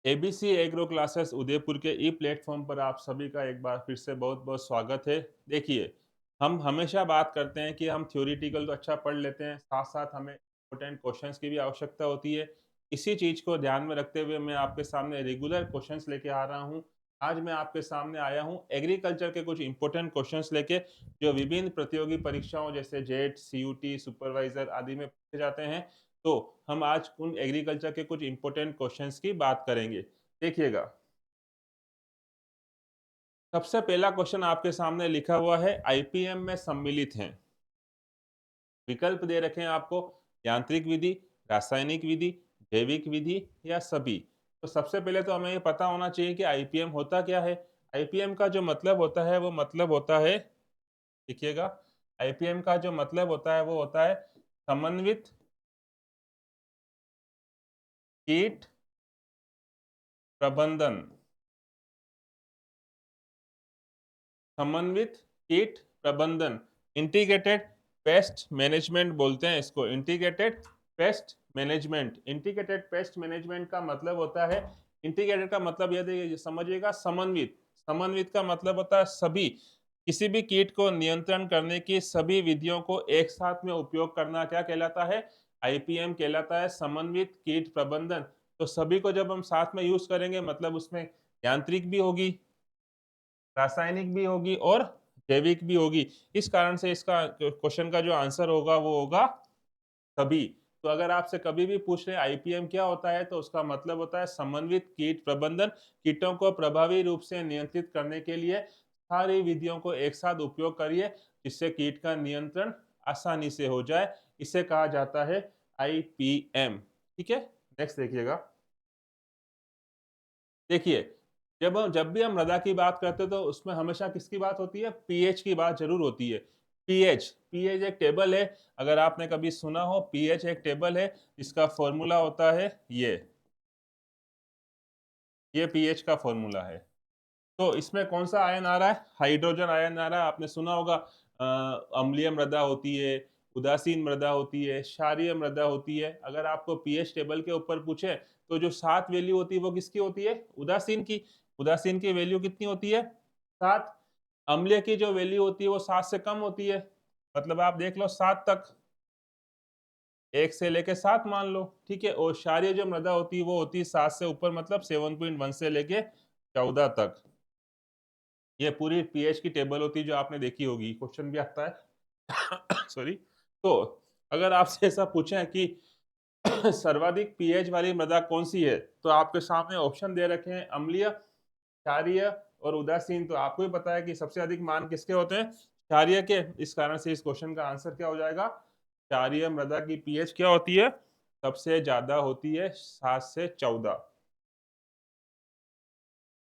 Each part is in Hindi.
एबीसी एग्रो क्लासेस उदयपुर के ई प्लेटफॉर्म पर आप सभी का एक बार फिर से बहुत बहुत स्वागत है। देखिए, हम हमेशा बात करते हैं कि हम थ्योरेटिकल तो अच्छा पढ़ लेते हैं, साथ साथ हमें इम्पोर्टेंट क्वेश्चंस की भी आवश्यकता होती है। इसी चीज़ को ध्यान में रखते हुए मैं आपके सामने रेगुलर क्वेश्चंस लेके आ रहा हूँ। आज मैं आपके सामने आया हूँ एग्रीकल्चर के कुछ इंपॉर्टेंट क्वेश्चंस लेके, जो विभिन्न प्रतियोगी परीक्षाओं जैसे जेट, सीयूटी, सुपरवाइजर आदि में पूछे जाते हैं। तो हम आज उन एग्रीकल्चर के कुछ इंपॉर्टेंट क्वेश्चंस की बात करेंगे। देखिएगा, सबसे पहला क्वेश्चन आपके सामने लिखा हुआ है, आईपीएम में सम्मिलित हैं। विकल्प दे रखे हैं आपको, यांत्रिक विधि, रासायनिक विधि, जैविक विधि या सभी। तो सबसे पहले तो हमें ये पता होना चाहिए कि आईपीएम होता क्या है। आईपीएम का जो मतलब होता है वो मतलब होता है, देखिएगा, आईपीएम का जो मतलब होता है वो होता है समन्वित कीट प्रबंधन। समन्वित कीट प्रबंधन, इंटीग्रेटेड पेस्ट मैनेजमेंट बोलते हैं इसको। Integrated pest management, integrated pest management का मतलब होता है, इंटीग्रेटेड का मतलब यदि समझिएगा समन्वित, समन्वित का मतलब होता है सभी, किसी भी कीट को नियंत्रण करने की सभी विधियों को एक साथ में उपयोग करना क्या कहलाता है, आईपीएम कहलाता है, समन्वित कीट प्रबंधन। तो सभी को जब हम साथ में यूज करेंगे मतलब उसमें यांत्रिक भी होगी, रासायनिक भी होगी और जैविक भी होगी। इस कारण से इसका क्वेश्चन का जो आंसर होगा वो होगा सभी। तो अगर आपसे कभी भी पूछ रहे आईपीएम क्या होता है तो उसका मतलब होता है समन्वित कीट प्रबंधन। कीटों को प्रभावी रूप से नियंत्रित करने के लिए सारी विधियों को एक साथ उपयोग करिए, जिससे कीट का नियंत्रण आसानी से हो जाए। इसे कहा जाता है आईपीएम। ठीक है, नेक्स्ट देखिएगा। देखिए, जब भी हम मृदा की बात करते हैं तो उसमें हमेशा किसकी बात होती है, पीएच की बात जरूर होती है। पीएच, पीएच एक टेबल है। अगर आपने कभी सुना हो, पीएच एक टेबल है, इसका फॉर्मूला होता है ये पीएच का फॉर्मूला है। तो इसमें कौन सा आयन आ रहा है, हाइड्रोजन आयन आ रहा है। आपने सुना होगा अम्लीय मृदा होती है, उदासीन मृदा होती है, क्षारीय मृदा होती है। अगर आपको पीएच टेबल के ऊपर पूछे तो जो 7 वैल्यू होती है वो किसकी होती है, उदासीन की। उदासीन की वैल्यू कितनी होती है, 7। अम्लीय की जो वैल्यू होती है वो 7 से कम होती है, मतलब आप देख लो 7 तक, 1 से लेके 7 मान लो। ठीक है, और क्षारीय जो मृदा होती है वो होती है 7 से ऊपर, मतलब 7.1 से लेके 14 तक। ये पूरी पीएच की टेबल होती है जो आपने देखी होगी, क्वेश्चन भी आता है। सॉरी। तो अगर आपसे ऐसा पूछें कि सर्वाधिक पीएच वाली मृदा कौन सी है, तो आपके सामने ऑप्शन दे रखे हैं, अम्लीय, क्षारीय और उदासीन। तो आपको भी पता है कि सबसे अधिक मान किसके होते हैं, क्षारीय के। इस कारण से इस क्वेश्चन का आंसर क्या हो जाएगा, क्षारीय मृदा की पीएच क्या होती है, सबसे ज्यादा होती है, 7 से 14।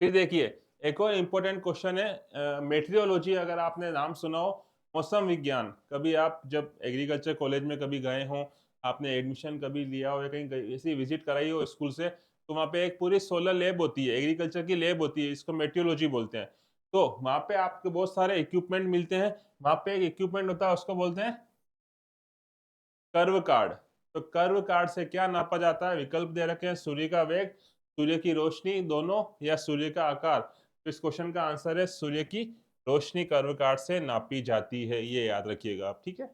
फिर देखिए, एक और इम्पोर्टेंट क्वेश्चन है, मेट्रियोलॉजी। अगर आपने नाम सुना हो, मौसम विज्ञान, कभी आप जब एग्रीकल्चर कॉलेज में कभी गए हो, आपने एडमिशन कभी लिया हो या कहीं ऐसी विजिट कराई हो स्कूल से, तो वहाँ पे एक पूरी सोलर लैब होती है, एग्रीकल्चर की लैब होती है, इसको मेट्रियोलॉजी बोलते हैं। तो वहाँ पे आपको बहुत सारे इक्विपमेंट मिलते हैं। वहाँ पे एक इक्विपमेंट होता है, उसको बोलते हैं कर्व कार्ड। तो कर्व कार्ड से क्या नापा जाता है, विकल्प दे रखे हैं, सूर्य का वेग, सूर्य की रोशनी, दोनों, या सूर्य का आकार। तो इस क्वेश्चन का आंसर है सूर्य की रोशनी कर्व कार्ड से नापी जाती है, ये याद रखिएगा आप। ठीक है,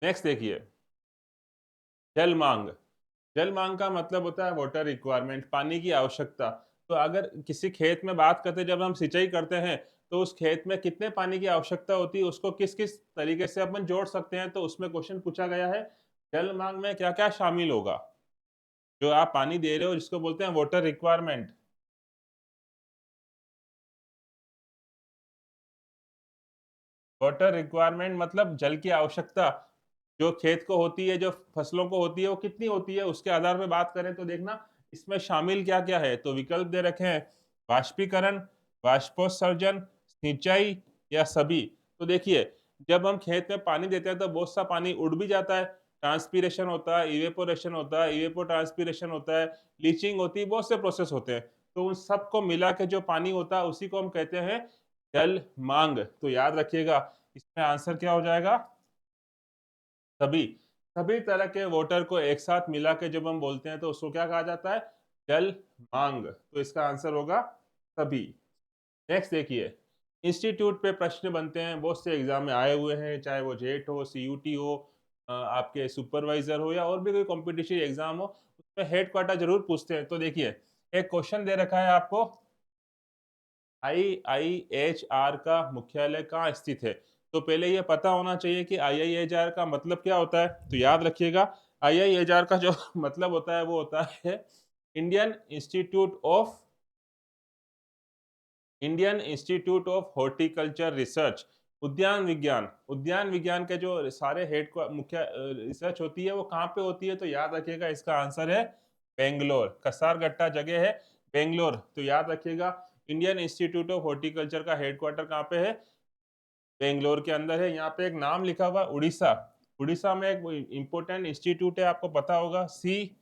नेक्स्ट देखिए, जल मांग। जल मांग का मतलब होता है वाटर रिक्वायरमेंट, पानी की आवश्यकता। तो अगर किसी खेत में बात करते हैं, जब हम सिंचाई करते हैं तो उस खेत में कितने पानी की आवश्यकता होती है, उसको किस किस तरीके से अपन जोड़ सकते हैं। तो उसमें क्वेश्चन पूछा गया है, जल मांग में क्या क्या शामिल होगा। जो आप पानी दे रहे हो जिसको बोलते हैं वाटर रिक्वायरमेंट। वाटर रिक्वायरमेंट मतलब जल की आवश्यकता जो खेत को होती है, जो फसलों को होती है, वो कितनी होती है, उसके आधार पे बात करें तो देखना इसमें शामिल क्या क्या है। तो विकल्प दे रखे हैं, वाष्पीकरण, वाष्पोत्सर्जन, सिंचाई या सभी। तो देखिए, जब हम खेत में पानी देते हैं तो बहुत सा पानी उड़ भी जाता है, ट्रांसपीरेशन होता है, इवेपोरेशन होता है, इवेपो ट्रांसपीरेशन होता है, लीचिंग होती है, बहुत से प्रोसेस होते हैं। तो उन सबको मिला के जो पानी होता है उसी को हम कहते हैं जल मांग। तो याद रखिएगा, इसमें आंसर क्या हो जाएगा, सभी। सभी तरह के वाटर को एक साथ मिला के जब हम बोलते हैं तो उसको क्या कहा जाता है? जल मांग। तो इसका आंसर होगा सभी। नेक्स्ट देखिए, इंस्टीट्यूट पे प्रश्न बनते हैं, बहुत से एग्जाम में आए हुए हैं, चाहे वो जेट हो, सीयूटी हो, आपके सुपरवाइजर हो या और भी कोई कॉम्पिटिशन एग्जाम हो, उसमें हेड क्वार्टर जरूर पूछते हैं। तो देखिए, एक क्वेश्चन दे रखा है आपको, IIHR का मुख्यालय कहाँ स्थित है? तो पहले ये पता होना चाहिए कि IIHR का मतलब क्या होता है। तो याद रखिएगा, IIHR का जो मतलब होता है वो होता है Indian institute of Indian institute of horticulture research. उद्यान विज्ञान के जो सारे हेड को मुख्य रिसर्च होती है वो कहाँ पे होती है? तो याद रखिएगा, इसका आंसर है बेंगलोर। कसारगट्टा जगह है, बेंगलोर। तो याद रखिएगा, इंडियन इंस्टीट्यूट ऑफ हॉर्टिकल्चर का हेडक्वार्टर कहाँ पे है? बेंगलोर के अंदर है। यहाँ पे एक नाम लिखा हुआ उड़ीसा। उड़ीसा में एक इंपॉर्टेंट इंस्टीट्यूट है, आपको पता होगा, CRRI,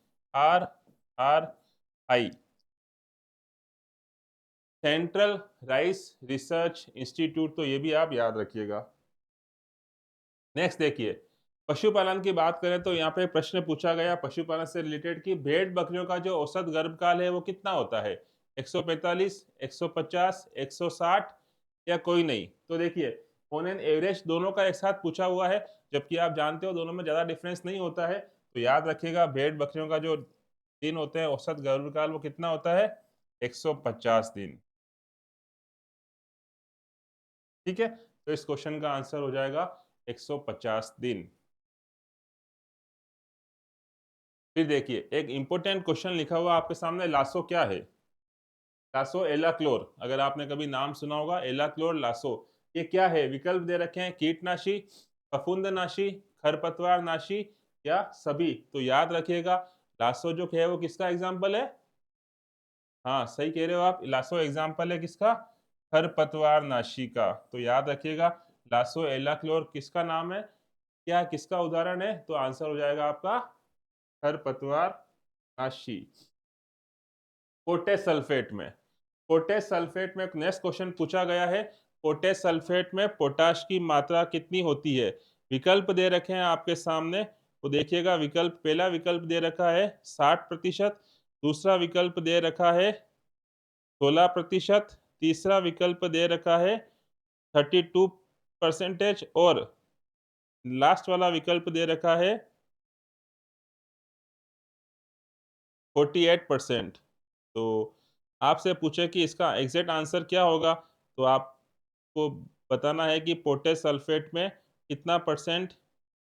central rice research institute. तो ये भी आप याद रखिएगा। नेक्स्ट देखिए, पशुपालन की बात करें तो यहाँ पे प्रश्न पूछा गया पशुपालन से रिलेटेड कि भेड़ बकरियों का जो औसत गर्भकाल है वो कितना होता है? 145, 150, 160 या कोई नहीं? तो देखिए, ऑन एन एवरेज दोनों का एक साथ पूछा हुआ है, जबकि आप जानते हो दोनों में ज्यादा डिफरेंस नहीं होता है। तो याद रखिएगा, भेड़ बकरियों का जो दिन होते हैं औसत गर्भकाल वो कितना होता है? 150 दिन। ठीक है, तो इस क्वेश्चन का आंसर हो जाएगा 150 दिन। फिर देखिए, एक इंपॉर्टेंट क्वेश्चन लिखा हुआ आपके सामने, लासो क्या है? लासो एलाक्लोर, अगर आपने कभी नाम सुना होगा, एलाक्लोर लासो, ये क्या है? विकल्प दे रखे हैं, कीटनाशी, फफूंदनाशी, खरपतवारनाशी या सभी। तो याद रखिएगा, लासो जो है वो किसका एग्जाम्पल है? हाँ, सही कह रहे हो आप, लासो एग्जाम्पल है किसका? खरपतवारनाशी का। तो याद रखिएगा, लासो एलाक्लोर किसका नाम है, क्या किसका उदाहरण है? तो आंसर हो जाएगा आपका खरपतवारनाशी। पोटेश सल्फेट में, पोटेश सल्फेट में एक नेक्स्ट क्वेश्चन पूछा गया है, पोटेश सल्फेट में पोटाश की मात्रा कितनी होती है? विकल्प दे रखे हैं आपके सामने। तो देखिएगा, विकल्प, पहला विकल्प दे रखा है 60%, दूसरा विकल्प दे रखा है 16%, तीसरा विकल्प दे रखा है 32% और लास्ट वाला विकल्प दे रखा है 48%। तो आपसे पूछे कि इसका एग्जैक्ट आंसर क्या होगा, तो आपको बताना है कि पोटेश सल्फेट में कितना परसेंट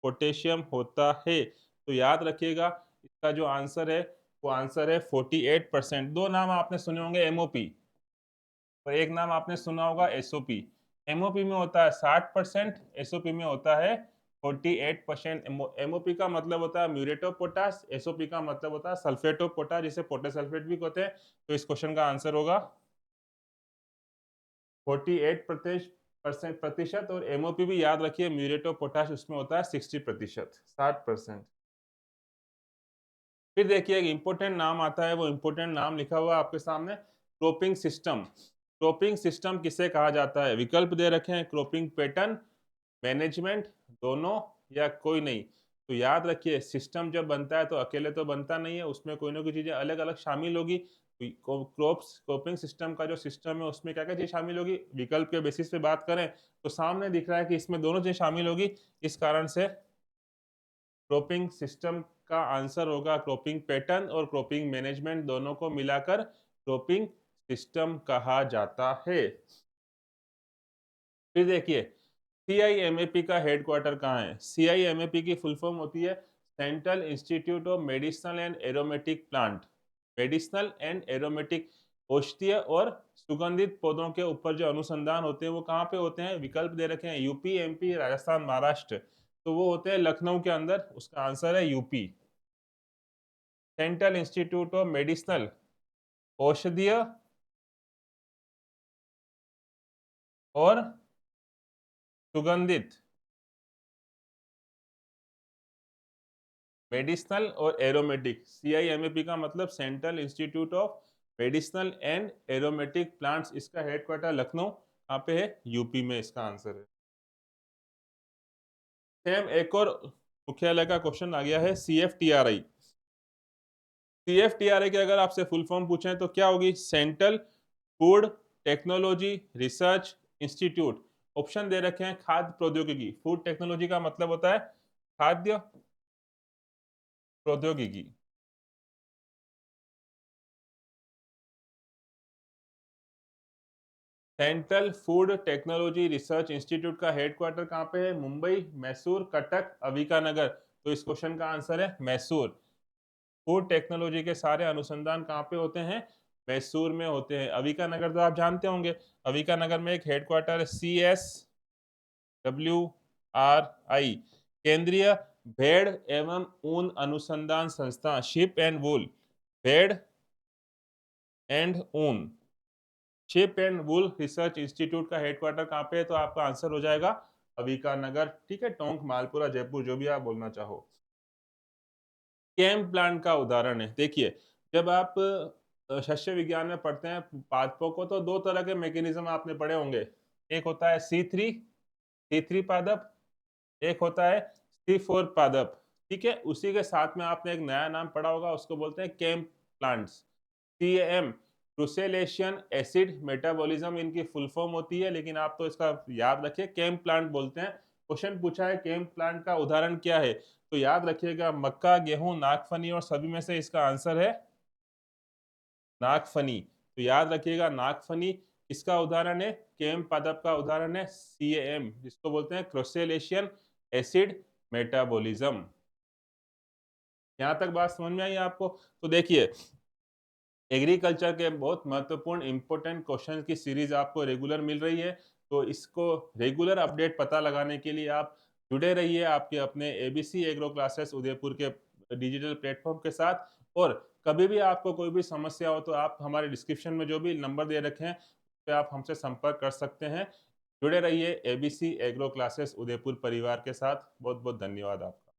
पोटेशियम होता है। तो याद रखिएगा, इसका जो आंसर है वो आंसर है 48%। दो नाम आपने सुने होंगे, एमओपी, और एक नाम आपने सुना होगा एसओपी। एमओपी में होता है 60%, एसओपी में होता है 48%। एमओपी का मतलब होता है म्यूरेट ऑफ पोटाश, एसओपी का मतलब होता है सल्फेट ऑफ पोटाश, जिसे पोटेश सल्फेट भी कहते हैं। तो इस क्वेश्चन का आंसर होगा 48% और एमओपी भी याद रखिए, म्यूरेट ऑफ पोटाश, उसमें होता है 60%, 60%। फिर देखिए, एक इंपॉर्टेंट नाम आता है, वो इंपॉर्टेंट नाम लिखा हुआ है आपके सामने, क्रॉपिंग सिस्टम। क्रॉपिंग सिस्टम किसे कहा जाता है? विकल्प दे रखे हैं, क्रॉपिंग पैटर्न, मैनेजमेंट, दोनों या कोई नहीं। तो याद रखिए, सिस्टम जब बनता है तो अकेले तो बनता नहीं है, उसमें कोई ना कोई चीजें अलग अलग शामिल होगी। क्रॉपिंग सिस्टम का जो सिस्टम है उसमें क्या क्या चीज शामिल होगी? विकल्प के बेसिस पे बात करें तो सामने दिख रहा है कि इसमें दोनों चीज शामिल होगी। इस कारण से क्रॉपिंग सिस्टम का आंसर होगा क्रॉपिंग पैटर्न, और क्रॉपिंग मैनेजमेंट दोनों को मिलाकर क्रॉपिंग सिस्टम कहा जाता है। फिर देखिए, CIMAP का हेडक्वार्टर कहाँ है? CIMAP की फुल फॉर्म होती है central institute of medicinal and aromatic plant. Medicinal and aromatic, औषधीय और सुगंधित पौधों के ऊपर जो अनुसंधान होते हैं वो कहाँ पे होते हैं? विकल्प दे रखे हैं, यूपी, MP, राजस्थान, महाराष्ट्र। तो वो होते हैं लखनऊ के अंदर। उसका आंसर है UP. Central institute of medicinal, औषधीय और सुगंधित, मेडिसिनल और एरोमेटिक। CIMAP का मतलब central institute of medicinal and aromatic plants. इसका हेडक्वार्टर लखनऊ, कहाँ पे है? यूपी में इसका आंसर है। सेम एक और मुख्यालय का क्वेश्चन आ गया है CFTRI। CFTRI की अगर आपसे फुल फॉर्म पूछें तो क्या होगी? Central Food Technology Research Institute. Option दे रखे हैं खाद्य प्रौद्योगिकी। फूड टेक्नोलॉजी का मतलब होता है खाद्य प्रौद्योगिकी। Central Food Technology Research institute का हेडक्वार्टर कहाँ पे है? मुंबई, मैसूर, कटक, अविकानगर। तो इस क्वेश्चन का आंसर है मैसूर। फूड टेक्नोलॉजी के सारे अनुसंधान कहाँ पे होते हैं? मैसूर में होते हैं। अविकानगर तो आप जानते होंगे, अविकानगर में एक हेडक्वार्टर है CSWRI, केंद्रीय भेड़ एवं ऊन अनुसंधान संस्था, शिप एंड वूल, भेड़ एंड ऊन, ship and wool research institute का हेडक्वार्टर कहाँ पे है? तो आपका आंसर हो जाएगा अविकानगर। ठीक है, टोंक, मालपुरा, जयपुर, जो भी आप बोलना चाहो। केम प्लांट का उदाहरण है। देखिए, जब आप शस्य विज्ञान में पढ़ते हैं पादपों को, तो दो तरह के मैकेनिज्म आपने पढ़े होंगे। एक होता है C3 पादप, एक होता है C4 पादप। ठीक है, उसी के साथ में आपने एक नया नाम पढ़ा होगा, उसको बोलते हैं केम प्लांट्स। CAM क्रूसेलेशियन एसिड मेटाबॉलिज्म इनकी फुल फॉर्म होती है, लेकिन आप तो इसका याद रखिए केम प्लांट बोलते हैं। क्वेश्चन पूछा है केम प्लांट का उदाहरण क्या है, तो याद रखिएगा मक्का, गेहूं, नागफनी और सभी में से इसका आंसर है नागफनी। तो याद रखिएगा नागफनी इसका उदाहरण है, केम पादप का उदाहरण है CAM, जिसको बोलते हैं क्रोसेलेशियन एसिड मेटाबॉलिज्म। यहाँ तक बात समझ में आई आपको? तो देखिए, एग्रीकल्चर के बहुत महत्वपूर्ण इंपॉर्टेंट क्वेश्चन की सीरीज आपको रेगुलर मिल रही है। तो इसको रेगुलर अपडेट पता लगाने के लिए आप जुड़े रहिए आपके अपने ABC एग्रो क्लासेस उदयपुर के डिजिटल प्लेटफॉर्म के साथ। और कभी भी आपको कोई भी समस्या हो तो आप हमारे डिस्क्रिप्शन में जो भी नंबर दे रखे हैं उस पे आप हमसे संपर्क कर सकते हैं। जुड़े रहिए ABC एग्रो क्लासेस उदयपुर परिवार के साथ। बहुत बहुत धन्यवाद आपका।